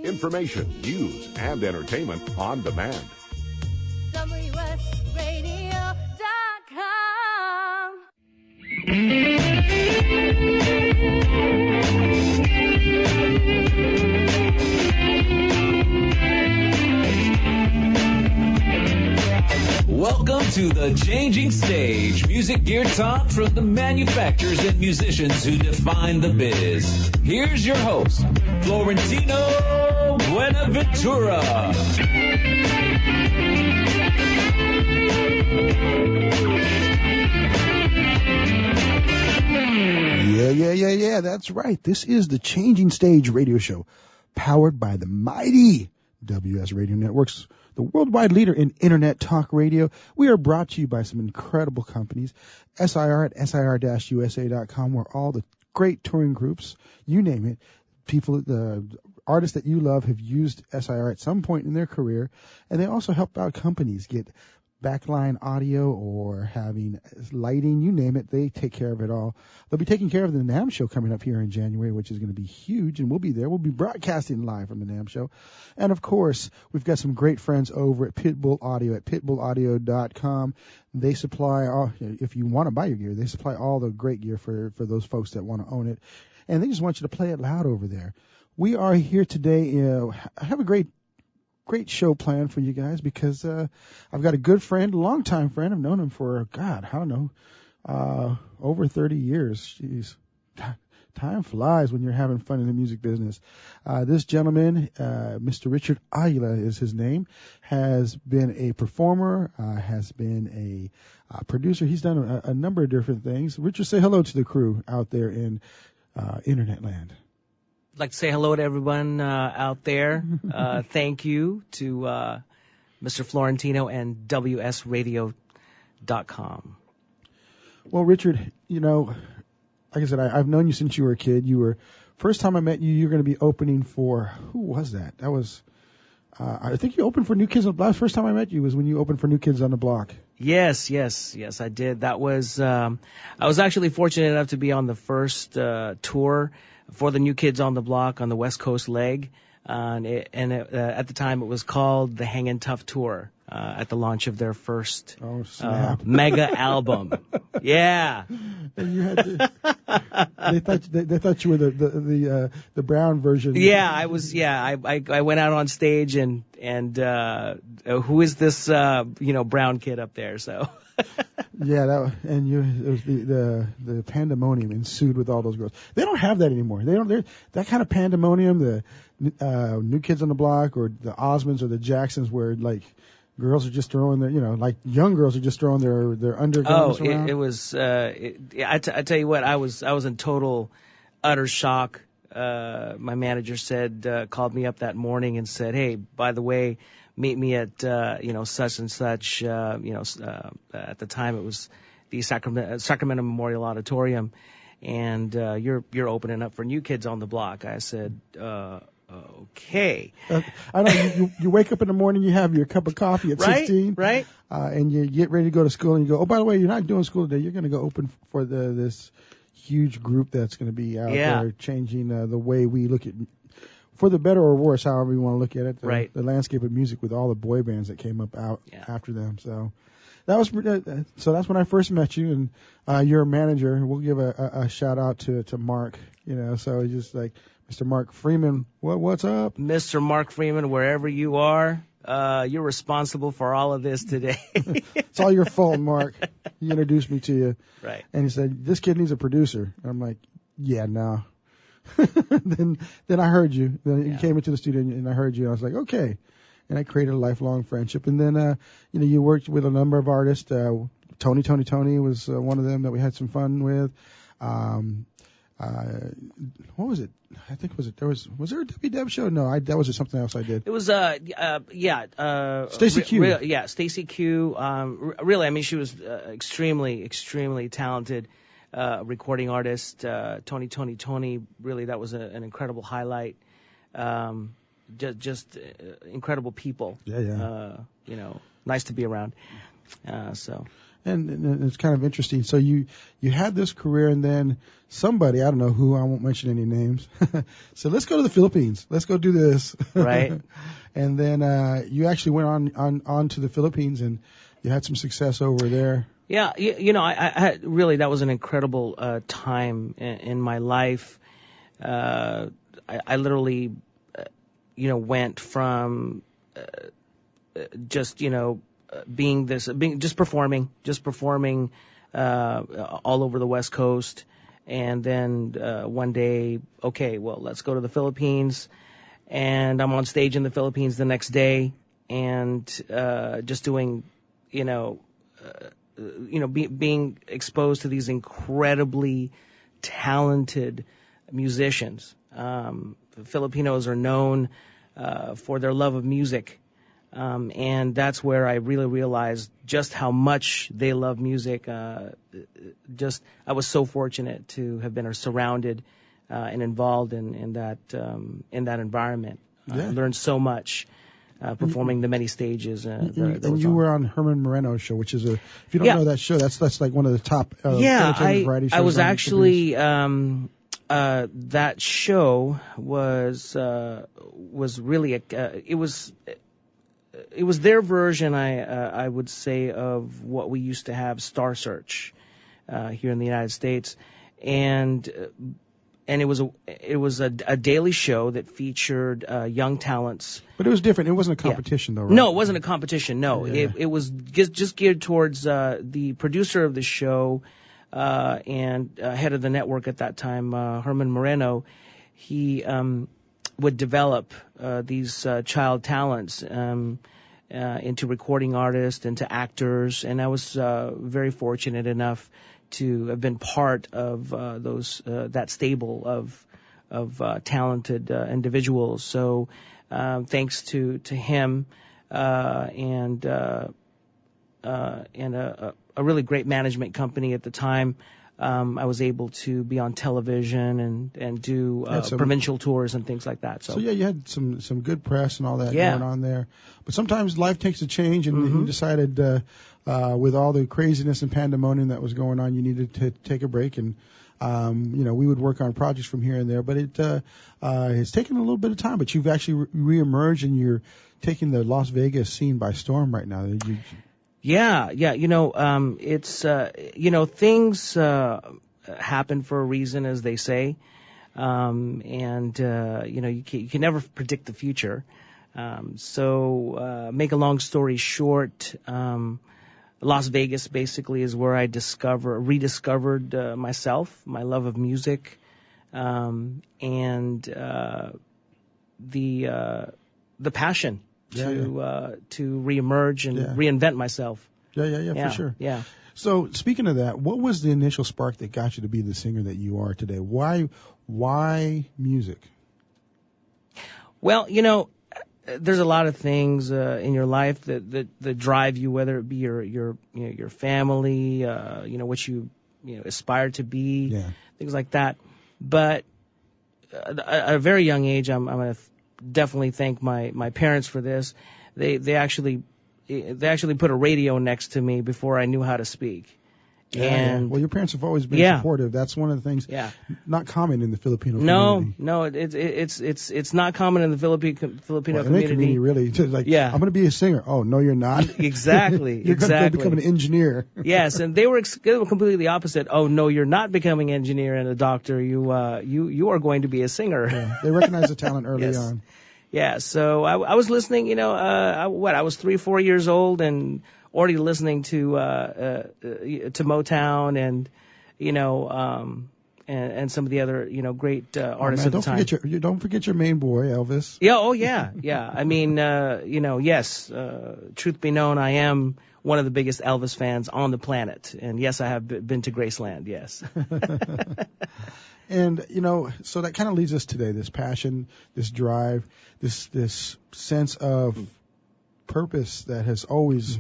Information, news, and entertainment on demand. WSRadio.com. Welcome to the Changing Stage, music gear talk from the manufacturers and musicians who define the biz. Here's your host, Florentino Buenaventura. Yeah, that's right. This is the Changing Stage radio show, powered by the mighty WS Radio Networks, the worldwide leader in internet talk radio. We are brought to you by some incredible companies. SIR at SIR-USA.com, where all the great touring groups, you name it, people, the artists that you love have used SIR at some point in their career. And they also help out companies get backline audio or having lighting, you name it, they take care of it all. They'll be taking care of the NAMM show coming up here in January, which is going to be huge, and we'll be there. We'll be broadcasting live from the NAMM show. And, of course, we've got some great friends over at Pitbull Audio at pitbullaudio.com. They supply, all, if you want to buy your gear, they supply all the great gear for those folks that want to own it. And they just want you to play it loud over there. We are here today. I have a great show planned for you guys because I've got a good friend, longtime friend. I've known him for, God, I don't know, over 30 years. Jeez. Time flies when you're having fun in the music business. This gentleman, Mr. Richard Aguila is his name, has been a performer, has been a producer. He's done a number of different things. Richard, say hello to the crew out there in Internet land. I'd like to say hello to everyone out there. Thank you to Mr. Florentino and WSRadio.com. Well, Richard, you know, like I said, I've known you since you were a kid. First time I met you, you were going to be opening for, who was that? That was, I think you opened for New Kids on the Block. First time I met you was when you opened for New Kids on the Block. Yes, I did. That was, I was actually fortunate enough to be on the first tour for the New Kids on the Block on the West Coast leg. At the time it was called the Hangin' Tough Tour, at the launch of their first mega album. Yeah. And you had to, they thought you were the brown version. Yeah, I was. Yeah, I went out on stage and who is this brown kid up there? So. Yeah, it was the pandemonium ensued with all those girls. They don't have that anymore. That kind of pandemonium, the New Kids on the Block or the Osmonds or the Jacksons, where like girls are just throwing like young girls are just throwing their undergarments around. It was. I tell you what, I was in total, utter shock. My manager called me up that morning and said, "Hey, by the way, meet me at such and such. At the time it was the Sacramento Memorial Auditorium, and you're opening up for New Kids on the Block." I said, "Okay." I know you wake up in the morning, you have your cup of coffee at 16, right? And you get ready to go to school, and you go, "Oh, by the way, you're not doing school today. You're going to go open for this huge group that's going to be out there changing the way we look at." For the better or worse, however you want to look at it, the landscape of music with all the boy bands that came up after them. So that was that's when I first met you, and you're a manager. We'll give a shout out to Mark. So it's just like Mr. Mark Freeman. What's up, Mr. Mark Freeman? Wherever you are, you're responsible for all of this today. It's all your fault, Mark. He introduced me to you, right? And he said, "This kid needs a producer." And I'm like, "Yeah, no." then I heard you. Then you came into the studio and I heard you. And I was like, okay. And I created a lifelong friendship. And then, you worked with a number of artists. Tony was one of them that we had some fun with. What was it? I think was there a WDEB show? No, that was just something else I did. It was Stacy Q. Stacy Q. Really, I mean, she was extremely, extremely talented. Recording artist, Tony, really, that was an incredible highlight. Just incredible people. Yeah. Nice to be around. And it's kind of interesting. So you had this career, and then somebody, I don't know who, I won't mention any names, so let's go to the Philippines. Let's go do this. Right. And then you actually went on to the Philippines, and you had some success over there. Yeah, I really, that was an incredible time in my life. I literally, went from just performing all over the West Coast, and then one day, okay, well, let's go to the Philippines, and I'm on stage in the Philippines the next day, and just doing, being exposed to these incredibly talented musicians. Filipinos are known for their love of music. And that's where I really realized just how much they love music. I was so fortunate to have been surrounded and involved in that environment. I learned so much performing the many stages. And you were on Herman Moreno's show, which is if you don't know that show, that's like one of the top entertainment variety shows. I was actually that show was really it was their version, I would say, of what we used to have, Star Search, here in the United States, and it was a daily show that featured young talents. But it was different. It wasn't a competition, though, right? No, it wasn't a competition. No, it was just geared towards the producer of the show and head of the network at that time, Herman Moreno. He would develop these child talents into recording artists, into actors, and I was very fortunate enough to have been part of that stable of talented individuals. So thanks to him and a really great management company at the time, I was able to be on television and do provincial tours and things like that. So you had some good press and all that going on there. But sometimes life takes a change, and you decided with all the craziness and pandemonium that was going on, you needed to take a break. And we would work on projects from here and there, but it's taken a little bit of time. But you've actually reemerged, and you're taking the Las Vegas scene by storm right now. Yeah. It's, things happen for a reason, as they say. You can never predict the future. So make a long story short, Las Vegas basically is where I rediscovered myself, my love of music, and the passion to reemerge and reinvent myself. Yeah, for sure. Yeah. So speaking of that, what was the initial spark that got you to be the singer that you are today? Why music? Well, there's a lot of things in your life that drive you, whether it be your family, what you aspire to be, things like that. But at a very young age, I'm going to definitely thank my parents for this. They actually put a radio next to me before I knew how to speak. Well, your parents have always been supportive. That's one of the things not common in the Filipino community. No, it's not common in the Filipino community. Really, I'm going to be a singer. Oh, no, you're not. Exactly. You're going to become an engineer. Yes, and they were completely the opposite. Oh, no, you're not becoming an engineer and a doctor. You are going to be a singer. Yeah, they recognize the talent early on. Yeah, so I was listening. I was 3-4 years old and already listening to Motown and and some of the other great artists at the time. Don't forget your main boy, Elvis. Yeah, yeah. I mean, yes. Truth be known, I am one of the biggest Elvis fans on the planet, and yes, I have been to Graceland. Yes. And so that kind of leads us today. This passion, this drive, this sense of purpose that has always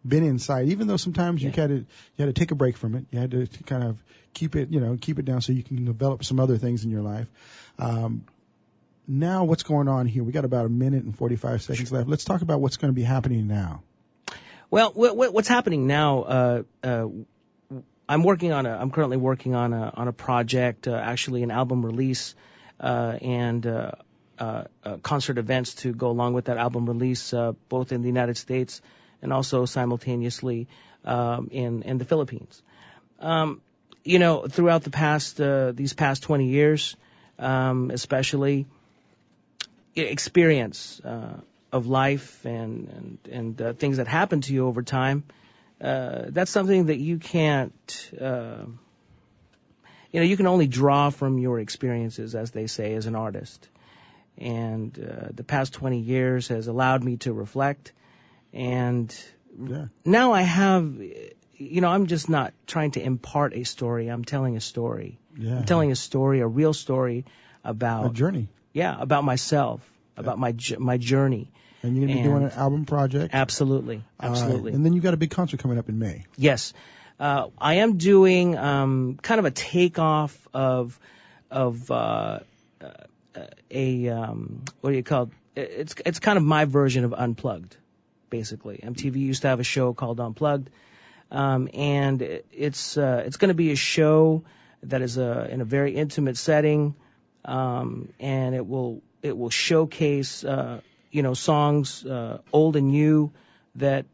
been inside, even though sometimes you had to take a break from it. You had to kind of keep it down so you can develop some other things in your life. Now what's going on here? We got about 1 minute and 45 seconds left. Let's talk about what's going to be happening now. Well, what's happening now? I'm currently working on a project, actually an album release, and concert events to go along with that album release, both in the United States and also simultaneously in the Philippines. Throughout these past 20 years, especially experience of life and things that happen to you over time, that's something that you can't, you can only draw from your experiences, as they say, as an artist. And the past 20 years has allowed me to reflect. And now I have, I'm just not trying to impart a story. I'm telling a story. Yeah. I'm telling a story, a real story about... A journey. Yeah, about myself, about my journey. And you're going to be doing an album project? Absolutely. And then you got a big concert coming up in May. Yes. I am doing kind of a takeoff of what do you call it? It's kind of my version of Unplugged, basically. MTV used to have a show called Unplugged, and it's going to be a show that is in a very intimate setting, and it will showcase songs old and new that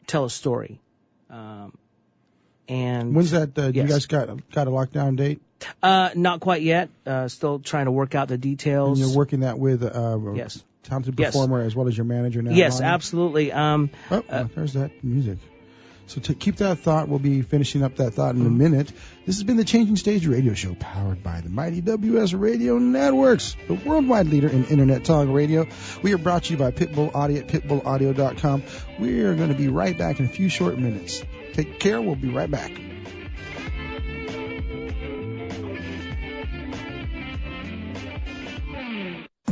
tell a story. And when's that? You guys got a lockdown date? Not quite yet. Still trying to work out the details. And you're working that with yes. talented performer as well as your manager now? Yes, absolutely. There's that music. So to keep that thought, we'll be finishing up that thought in a minute. This has been the Changing Stage Radio Show, powered by the mighty WS Radio Networks, the worldwide leader in Internet Talk Radio. We are brought to you by Pitbull Audio at pitbullaudio.com. We are going to be right back in a few short minutes. Take care. We'll be right back.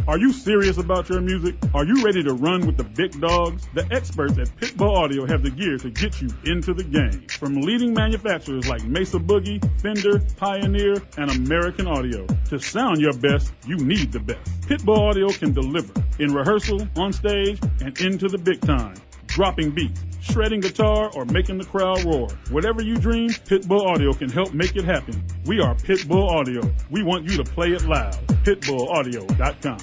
Are you serious about your music? Are you ready to run with the big dogs? The experts at Pitbull Audio have the gear to get you into the game. From leading manufacturers like Mesa Boogie, Fender, Pioneer, and American Audio. To sound your best, you need the best. Pitbull Audio can deliver in rehearsal, on stage, and into the big time. Dropping beats, shredding guitar, or making the crowd roar. Whatever you dream, Pitbull Audio can help make it happen. We are Pitbull Audio. We want you to play it loud. PitbullAudio.com.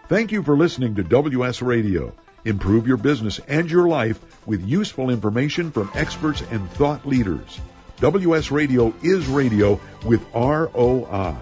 Thank you for listening to WS Radio. Improve your business and your life with useful information from experts and thought leaders. WS Radio is radio with ROI.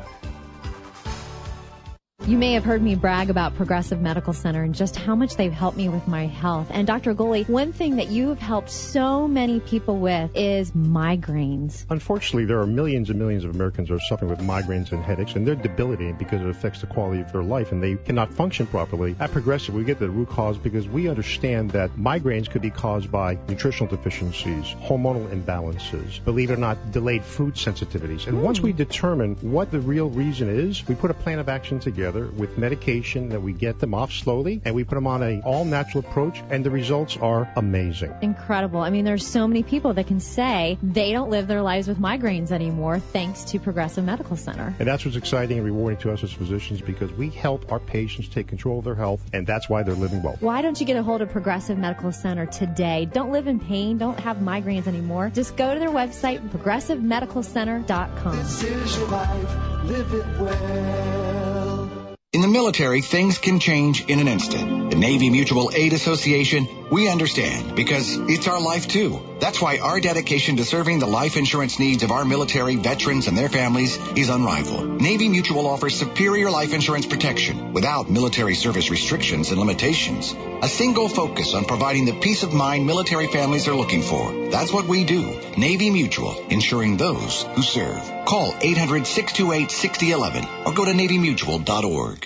You may have heard me brag about Progressive Medical Center and just how much they've helped me with my health. And Dr. Goli, one thing that you have helped so many people with is migraines. Unfortunately, there are millions and millions of Americans who are suffering with migraines and headaches, and they're debilitating because it affects the quality of their life, and they cannot function properly. At Progressive, we get to the root cause because we understand that migraines could be caused by nutritional deficiencies, hormonal imbalances, believe it or not, delayed food sensitivities. And once we determine what the real reason is, we put a plan of action together with medication that we get them off slowly, and we put them on an all-natural approach, and the results are amazing. Incredible. I mean, there's so many people that can say they don't live their lives with migraines anymore thanks to Progressive Medical Center. And that's what's exciting and rewarding to us as physicians, because we help our patients take control of their health, and that's why they're living well. Why don't you get a hold of Progressive Medical Center today? Don't live in pain. Don't have migraines anymore. Just go to their website, progressivemedicalcenter.com. This is your life. Live it well. In the military, things can change in an instant. The Navy Mutual Aid Association, we understand, because it's our life too. That's why our dedication to serving the life insurance needs of our military veterans and their families is unrivaled. Navy Mutual offers superior life insurance protection without military service restrictions and limitations. A single focus on providing the peace of mind military families are looking for. That's what we do. Navy Mutual, insuring those who serve. Call 800-628-6011 or go to NavyMutual.org.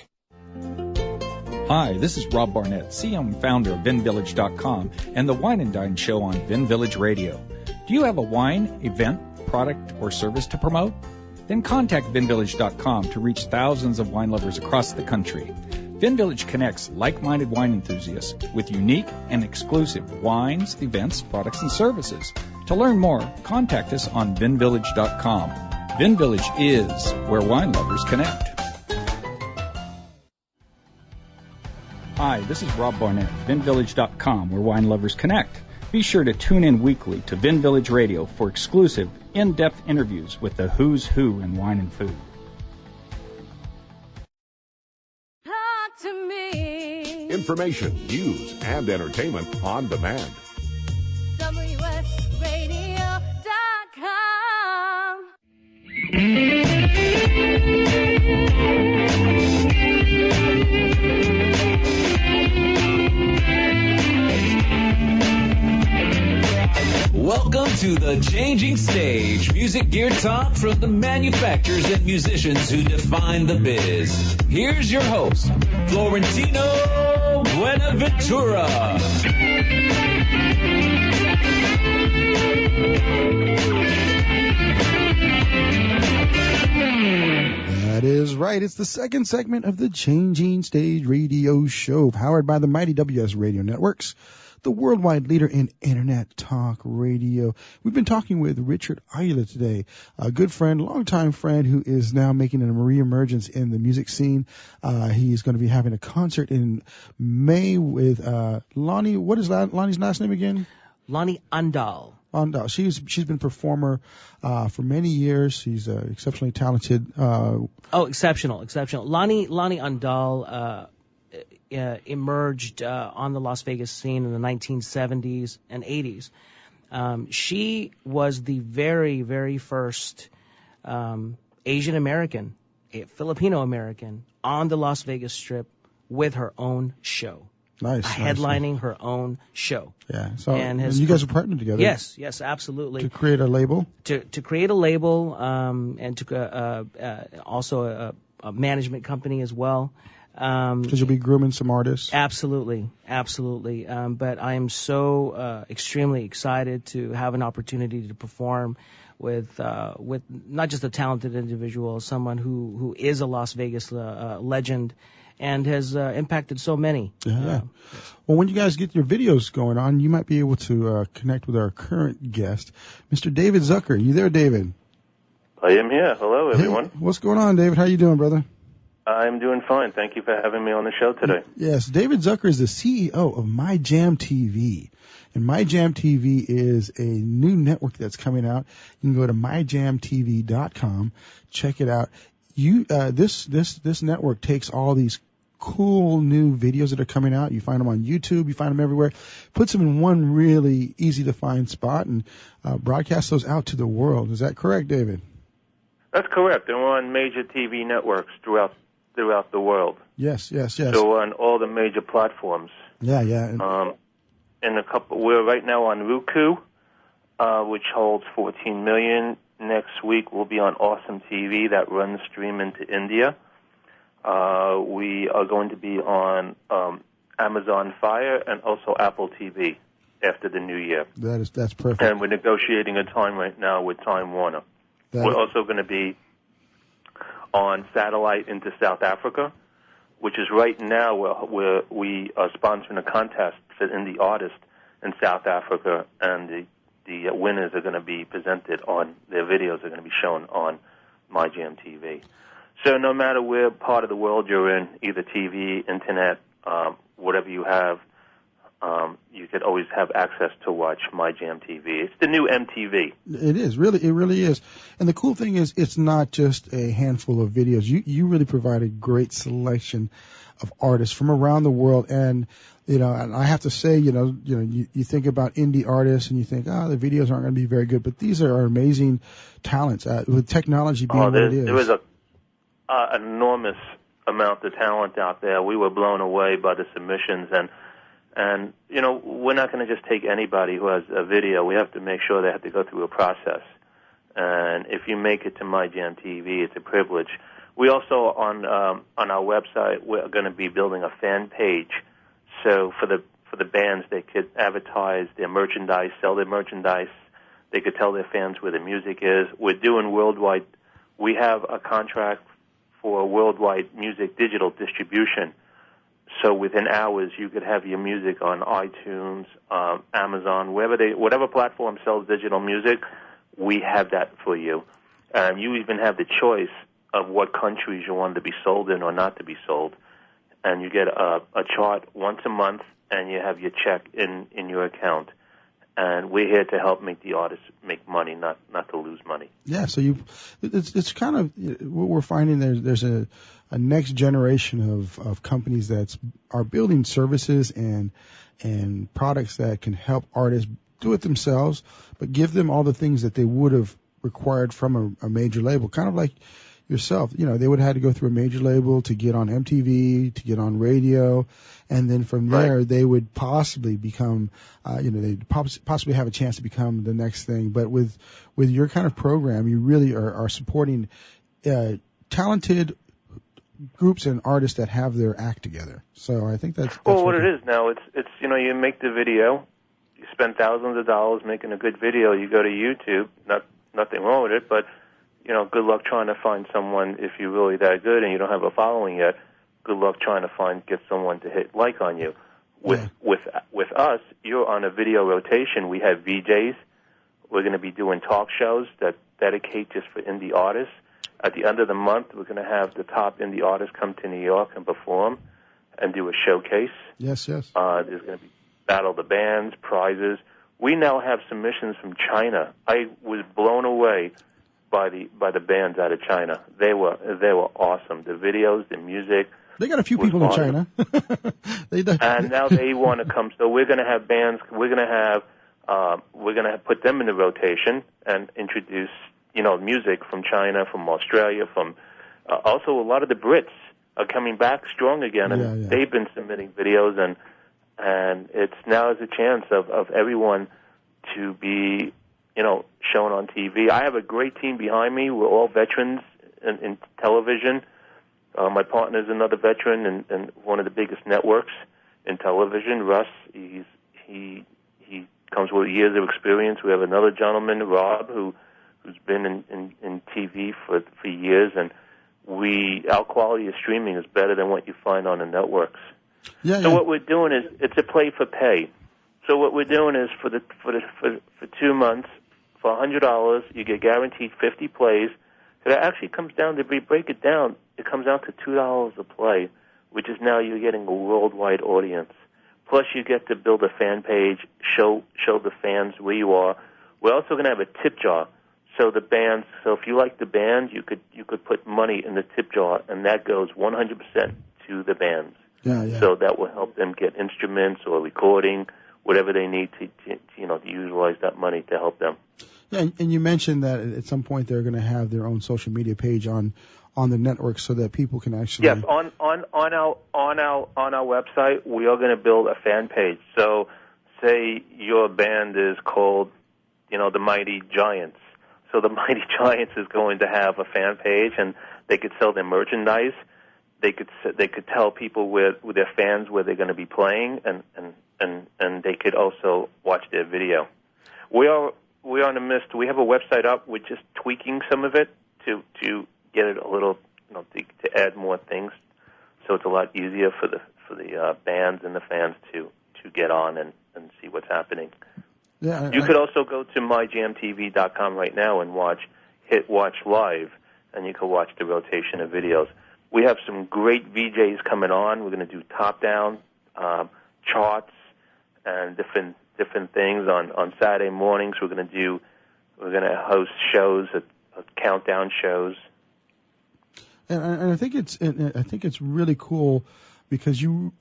Hi, this is Rob Barnett, CEO and founder of VinVillage.com and the Wine and Dine Show on Vin Village Radio. Do you have a wine, event, product, or service to promote? Then contact VinVillage.com to reach thousands of wine lovers across the country. Vin Village connects like-minded wine enthusiasts with unique and exclusive wines, events, products, and services. To learn more, contact us on VinVillage.com. Vin Village is where wine lovers connect. Hi, this is Rob Barnett, VinVillage.com, where wine lovers connect. Be sure to tune in weekly to Vin Village Radio for exclusive, in-depth interviews with the who's who in wine and food. Talk to me. Information, news, and entertainment on demand. WSRadio.com. Welcome to the Changing Stage, music gear talk from the manufacturers and musicians who define the biz. Here's your host, Florentino Buenaventura. That is right. It's the second segment of the Changing Stage Radio Show, powered by the mighty WS Radio Networks, the worldwide leader in Internet Talk Radio. We've been talking with Richard Aguila today, a good friend, longtime friend who is now making a reemergence in the music scene. He's going to be having a concert in May with Lonnie. What is Lonnie's last name again? Lonnie Andal. She's been a performer for many years. She's exceptionally talented. Exceptional. Lonnie Andal emerged on the Las Vegas scene in the 1970s and 80s. She was the very, very first Asian American, Filipino American on the Las Vegas Strip with her own show. Nice. Headlining her own show. Yeah. So and you guys are partnered together. Yes, absolutely. To create a label. To create a label, and to also a management company as well. Because you'll be grooming some artists. Absolutely. But I am so extremely excited to have an opportunity to perform with not just a talented individual, someone who is a Las Vegas legend and has impacted so many. Yeah. Well, when you guys get your videos going on, you might be able to connect with our current guest, Mr. David Zucker. You there, David? I am here. Hello, everyone. Hey, what's going on, David? How you doing, brother? I'm doing fine. Thank you for having me on the show today. Yes, David Zucker is the CEO of My Jam TV. And My Jam TV is a new network that's coming out. You can go to myjamtv.com, check it out. This network takes all these cool new videos that are coming out. You find them on YouTube, you find them everywhere. Puts them in one really easy to find spot and broadcasts those out to the world. Is that correct, David? That's correct. They're on major TV networks throughout the world. Yes. So on all the major platforms. Yeah. We're right now on Roku, which holds 14 million. Next week we'll be on Awesome TV that runs stream into India. We are going to be on Amazon Fire and also Apple TV after the new year. That's perfect. And we're negotiating a time right now with Time Warner. We're also going to be on satellite into South Africa, which is right now where we are sponsoring a contest for indie artists in South Africa, and the winners are going to be presented on, their videos are going to be shown on My Jam TV. So no matter where part of the world you're in, either TV, internet, whatever you have, you could always have access to watch My Jam TV. It's the new MTV. It really is. And the cool thing is, it's not just a handful of videos. You really provide a great selection of artists from around the world. And and I have to say, you think about indie artists and you think, the videos aren't going to be very good, but these are amazing talents. With technology being what it is, there was an enormous amount of talent out there. We were blown away by the submissions, and we're not going to just take anybody who has a video. We have to make sure they have to go through a process. And if you make it to My Jam TV, it's a privilege. We also, on our website, we're going to be building a fan page. So for the bands, they could advertise their merchandise, sell their merchandise. They could tell their fans where the music is. We're doing worldwide. We have a contract for worldwide music digital distribution. So within hours, you could have your music on iTunes, Amazon, whatever platform sells digital music, we have that for you. And you even have the choice of what countries you want to be sold in or not to be sold. and you get a chart once a month, and you have your check in your account. And we're here to help make the artists make money, not to lose money. Yeah, so it's kind of what we're finding. There's a next generation of companies that are building services and products that can help artists do it themselves, but give them all the things that they would have required from a major label. Kind of like yourself, they would have had to go through a major label to get on MTV, to get on radio, and then from there they would possibly become, they'd possibly have a chance to become the next thing. But with your kind of program, you really are supporting talented groups and artists that have their act together. So I think that's what it is now. It's you make the video, you spend thousands of dollars making a good video. You go to YouTube, nothing wrong with it, but good luck trying to find someone if you're really that good and you don't have a following yet. Good luck trying to get someone to hit like on you. With us, you're on a video rotation. We have VJs. We're going to be doing talk shows that dedicate just for indie artists. At the end of the month, we're going to have the top indie artists come to New York and perform and do a showcase. Yes. There's going to be Battle of the Bands, prizes. We now have submissions from China. I was blown away by the bands out of China. They were awesome. The videos, the music. They got a few people in China. And now they want to come. So we're going to have bands. We're going to put them in the rotation and introduce music from China, from Australia, from also a lot of the Brits are coming back strong again, and they've been submitting videos, and it's now is a chance of everyone to be shown on TV. I have a great team behind me. We're all veterans in television. My partner is another veteran in one of the biggest networks in television. Russ, he comes with years of experience. We have another gentleman, Rob, who's been in TV for years, and our quality of streaming is better than what you find on the networks. What we're doing is it's a play for pay. So what we're doing is for 2 months, for $100, you get guaranteed 50 plays. So that actually comes down to, break it down, it comes out to $2 a play, which is now you're getting a worldwide audience. Plus you get to build a fan page, show the fans where you are. We're also going to have a tip jar. So the bands, if you like the band, you could put money in the tip jar, and that goes 100% to the bands. So that will help them get instruments or recording, whatever they need to utilize that money to help them. Yeah, and you mentioned that at some point they're going to have their own social media page on the network so that people can actually. Yes, on our website we are going to build a fan page. So, say your band is called, the Mighty Giants. So the Mighty Giants is going to have a fan page, and they could sell their merchandise. They could tell people with their fans where they're going to be playing, and they could also watch their video. We are in the midst. We have a website up. We're just tweaking some of it to get it a little, to add more things, so it's a lot easier for the bands and the fans to get on and see what's happening. Yeah, you could also go to myjamtv.com right now and hit watch live, and you can watch the rotation of videos. We have some great VJs coming on. We're going to do top-down charts and different things on Saturday mornings. We're going to host shows, countdown shows. And I think it's really cool because you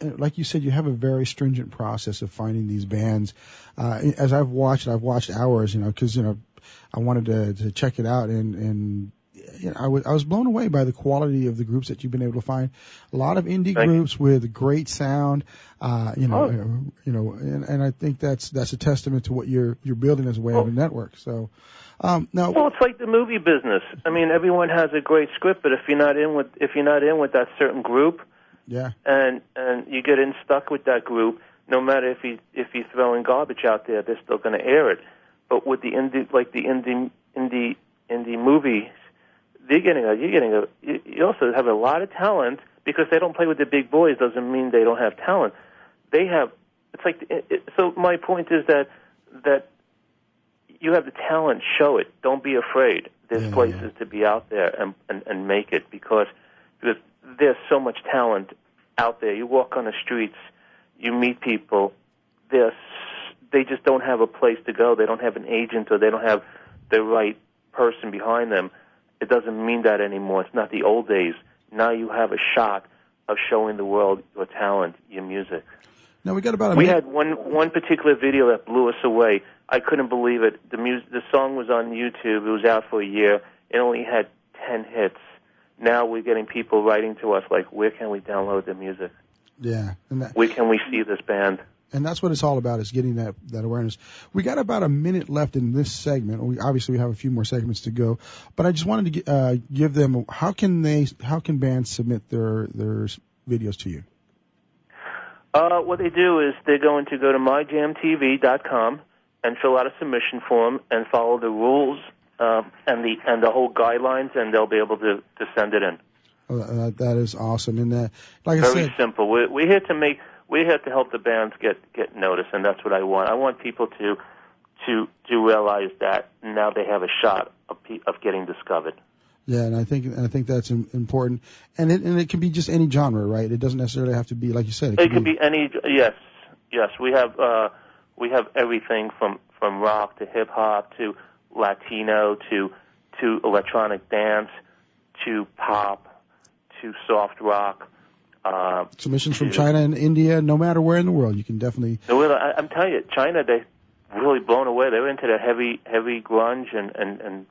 like you said, you have a very stringent process of finding these bands. As I've watched hours, because I wanted to check it out, and I was blown away by the quality of the groups that you've been able to find. A lot of indie groups with great sound, and I think that's a testament to what you're building as a way of a network. So. Now, it's like the movie business. I mean, everyone has a great script, but if you're not in with that certain group, and you get stuck with that group, no matter if you're throwing garbage out there, they're still going to air it. But with the indie movies, you also have a lot of talent because they don't play with the big boys. Doesn't mean they don't have talent. They have. It's like so. My point is that. You have the talent, show it. Don't be afraid. There's places to be out there and make it because there's so much talent out there. You walk on the streets, you meet people. They just don't have a place to go. They don't have an agent, or they don't have the right person behind them. It doesn't mean that anymore. It's not the old days. Now you have a shot of showing the world your talent, your music. Now we got about We had one particular video that blew us away. I couldn't believe it. The song was on YouTube. It was out for a year. It only had 10 hits. Now we're getting people writing to us like, where can we download the music? Yeah. Where can we see this band? And that's what it's all about, is getting that awareness. We got about a minute left in this segment. We obviously have a few more segments to go, but I just wanted to give them, how can bands submit their videos to you? What they do is they're going to go to myjamtv.com and fill out a submission form and follow the rules and the whole guidelines, and they'll be able to send it in. That is awesome. And like I said, very simple. We're here to help the bands get noticed, and that's what I want. I want people to realize that now they have a shot of getting discovered. Yeah, and I think that's important. And it can be just any genre, right? It doesn't necessarily have to be, like you said. It could be any. Yes. We have everything from rock to hip hop to Latino to electronic dance to pop to soft rock. Submissions from China and India, no matter where in the world, you can definitely. I'm telling you, China, they really blown away. They were into the heavy grunge and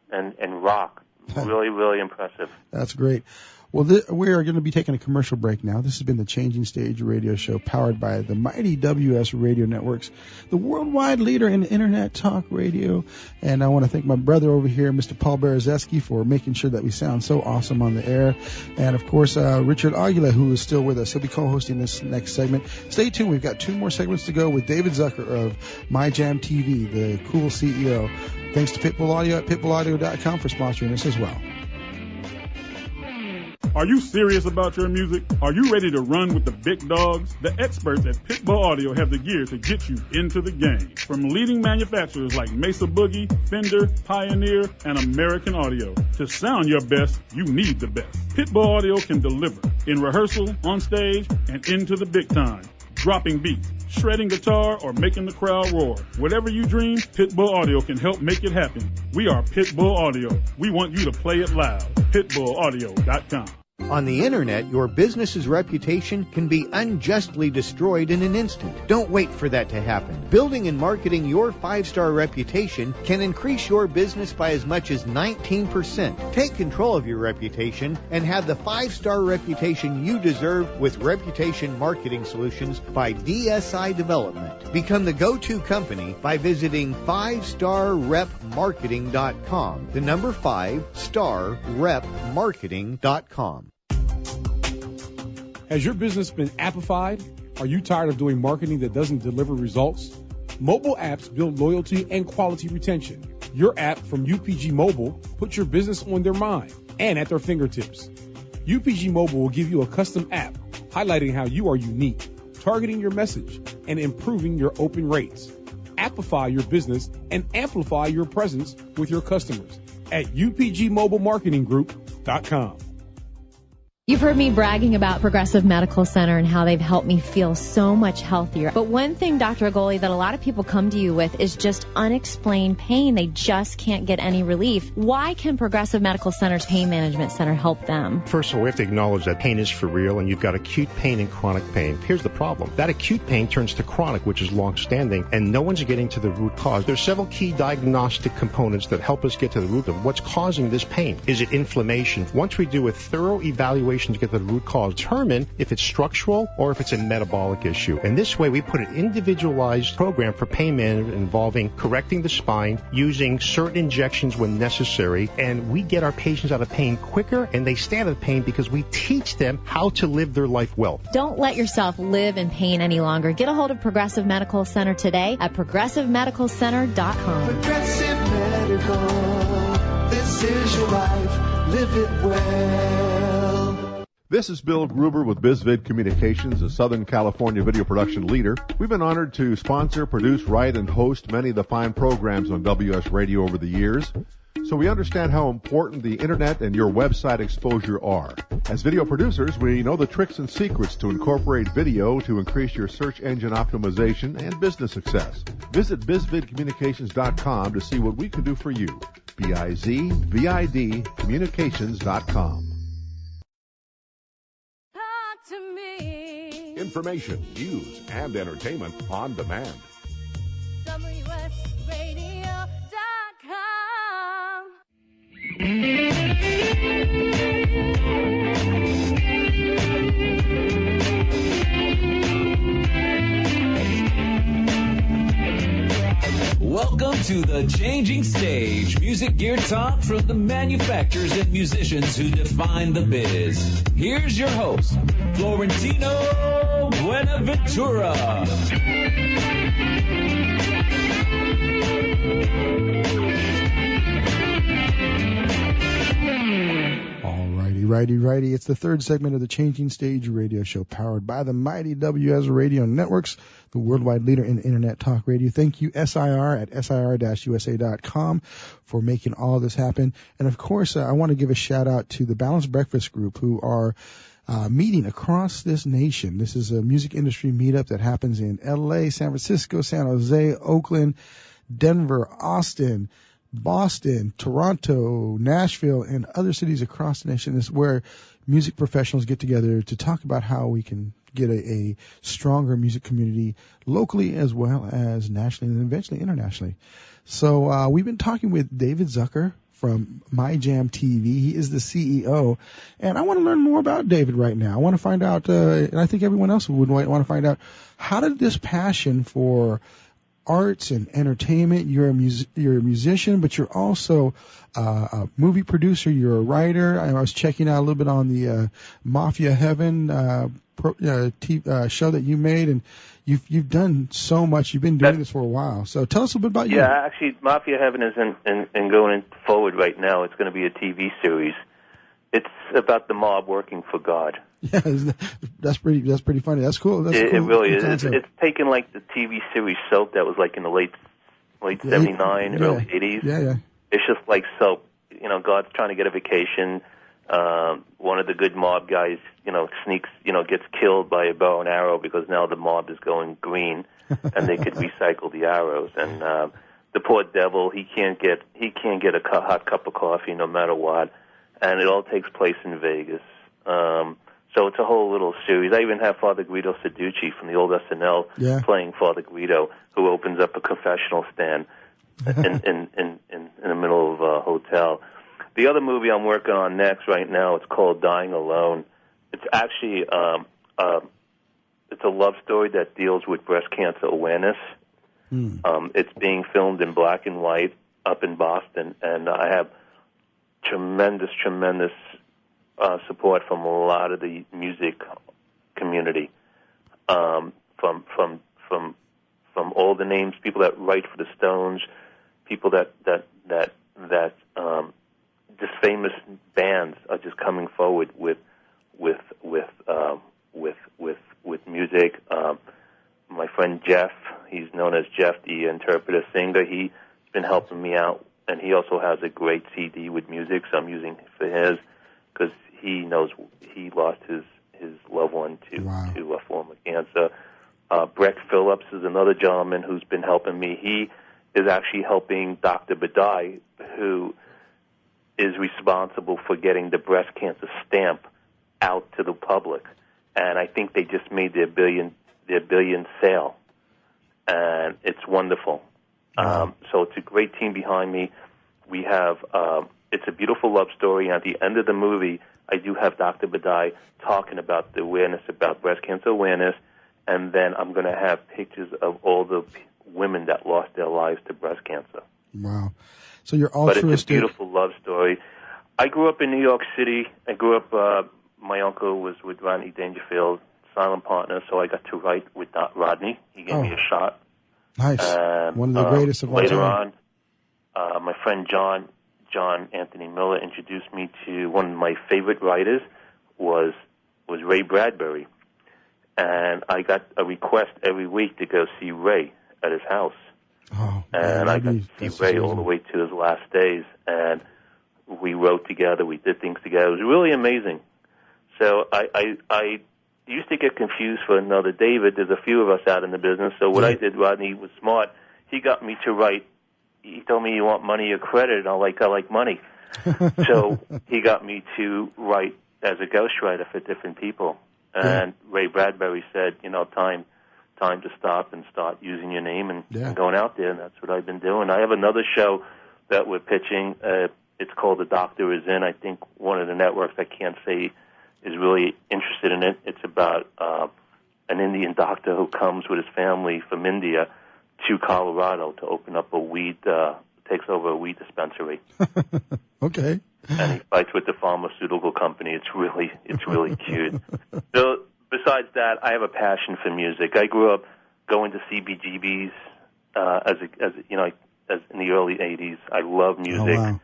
rock. Really, really impressive. That's great. Well, we are going to be taking a commercial break now. This has been the Changing Stage radio show, powered by the mighty WS Radio Networks, the worldwide leader in Internet talk radio. And I want to thank my brother over here, Mr. Paul Berezeski, for making sure that we sound so awesome on the air. And, of course, Richard Aguila, who is still with us. He'll be co-hosting this next segment. Stay tuned. We've got 2 more segments to go with David Zucker of My Jam TV, the cool CEO. Thanks to Pitbull Audio at pitbullaudio.com for sponsoring us as well. Are you serious about your music? Are you ready to run with the big dogs? The experts at Pitbull Audio have the gear to get you into the game. From leading manufacturers like Mesa Boogie, Fender, Pioneer, and American Audio. To sound your best, you need the best. Pitbull Audio can deliver in rehearsal, on stage, and into the big time. Dropping beats, shredding guitar, or making the crowd roar. Whatever you dream, Pitbull Audio can help make it happen. We are Pitbull Audio. We want you to play it loud. PitbullAudio.com. On the internet, your business's reputation can be unjustly destroyed in an instant. Don't wait for that to happen. Building and marketing your 5-star reputation can increase your business by as much as 19%. Take control of your reputation and have the 5-star reputation you deserve with Reputation Marketing Solutions by DSI Development. Become the go-to company by visiting 5starrepmarketing.com. The number 5starrepmarketing.com. Has your business been appified? Are you tired of doing marketing that doesn't deliver results? Mobile apps build loyalty and quality retention. Your app from UPG Mobile puts your business on their mind and at their fingertips. UPG Mobile will give you a custom app highlighting how you are unique, targeting your message, and improving your open rates. Appify your business and amplify your presence with your customers at upgmobilemarketinggroup.com. You've heard me bragging about Progressive Medical Center and how they've helped me feel so much healthier. But one thing, Dr. Agoli, that a lot of people come to you with is just unexplained pain. They just can't get any relief. Why can Progressive Medical Center's Pain Management Center help them? First of all, we have to acknowledge that pain is for real, and you've got acute pain and chronic pain. Here's the problem. That acute pain turns to chronic, which is long-standing, and no one's getting to the root cause. There's several key diagnostic components that help us get to the root of what's causing this pain. Is it inflammation? Once we do a thorough evaluation to get to the root cause, determine if it's structural or if it's a metabolic issue. And this way, we put an individualized program for pain management involving correcting the spine, using certain injections when necessary, and we get our patients out of pain quicker, and they stay out of pain because we teach them how to live their life well. Don't let yourself live in pain any longer. Get a hold of Progressive Medical Center today at progressivemedicalcenter.com. Progressive Medical, this is your life, live it well. This is Bill Gruber with BizVid Communications, a Southern California video production leader. We've been honored to sponsor, produce, write, and host many of the fine programs on WS Radio over the years. So we understand how important the internet and your website exposure are. As video producers, we know the tricks and secrets to incorporate video to increase your search engine optimization and business success. Visit bizvidcommunications.com to see what we can do for you. BIZVID communications.com. Talk to me. Information, news, and entertainment on demand. WSRadio.com. Welcome to the Changing Stage, music gear talk from the manufacturers and musicians who define the biz. Here's your host, Florentino Buenaventura. Righty. It's the third segment of the Changing Stage radio show, powered by the mighty WS Radio Networks, the worldwide leader in Internet talk radio. Thank you, SIR at SIR-USA.com, for making all this happen. And of course, I want to give a shout out to the Balanced Breakfast Group, who are meeting across this nation. This is a music industry meetup that happens in LA, San Francisco, San Jose, Oakland, Denver, Austin, Boston, Toronto, Nashville, and other cities across the nation. Is where music professionals get together to talk about how we can get a stronger music community locally as well as nationally and eventually internationally. So we've been talking with David Zucker from My Jam TV. He is the CEO, and I want to learn more about David right now. I want to find out, and I think everyone else would want to find out, how did this passion for arts and entertainment? You're a musician, but you're also a movie producer. You're a writer. I was checking out a little bit on the Mafia Heaven show that you made, and you've done so much. You've been doing this for a while. So tell us a bit about you. Yeah, actually, Mafia Heaven isn't and going forward right now. It's going to be a TV series. It's about the mob working for God. Yeah, that's pretty funny. That's cool. That's it, cool. It really is. Concept. It's taken like the TV series Soap that was like in the late 79, early 80s. Yeah. It's just like Soap. You know, God's trying to get a vacation. One of the good mob guys, sneaks, gets killed by a bow and arrow because now the mob is going green, and they could recycle the arrows. And the poor devil, he can't get a hot cup of coffee no matter what. And it all takes place in Vegas. So it's a whole little series. I even have Father Guido Seducci from the old SNL playing Father Guido, who opens up a confessional stand in the middle of a hotel. The other movie I'm working on next right now, it's called Dying Alone. It's actually it's a love story that deals with breast cancer awareness. It's being filmed in black and white up in Boston, and I have tremendous support from a lot of the music community, from all the names, people that write for the Stones, people that just famous bands are just coming forward with music. My friend Jeff, he's known as Jeff, the interpreter singer. He's been helping me out, and he also has a great CD with music, so I'm using it for his, because he knows he lost his loved one to a form of cancer. Breck Phillips is another gentleman who's been helping me. He is actually helping Dr. Badai, who is responsible for getting the breast cancer stamp out to the public. And I think they just made their billionth sale, and it's wonderful. So it's a great team behind me. We have it's a beautiful love story, and at the end of the movie, I do have Dr. Badai talking about the awareness, about breast cancer awareness, and then I'm going to have pictures of all the women that lost their lives to breast cancer. Wow. So you're altruistic. But it's a beautiful love story. I grew up in New York City. I grew up, my uncle was with Rodney Dangerfield, silent partner, so I got to write with Rodney. He gave me a shot. Nice. One of the greatest of all time. Later on, my friend John Anthony Miller introduced me to one of my favorite writers was Ray Bradbury. And I got a request every week to go see Ray at his house. And I got to see Ray all the way to his last days, and we wrote together, we did things together. It was really amazing. So I used to get confused for another David. There's a few of us out in the business. So what I did, Rodney was smart. He got me to write. He told me, you want money or credit? And I like money. So he got me to write as a ghostwriter for different people. And Ray Bradbury said, time to stop and start using your name and going out there. And that's what I've been doing. I have another show that we're pitching. It's called The Doctor Is In. I think one of the networks, I can't say, is really interested in it. It's about an Indian doctor who comes with his family from India to Colorado to open up takes over a weed dispensary. Okay. And he fights with the pharmaceutical company. It's really cute. So besides that, I have a passion for music. I grew up going to CBGBs as in the early '80s. I love music. Oh, wow.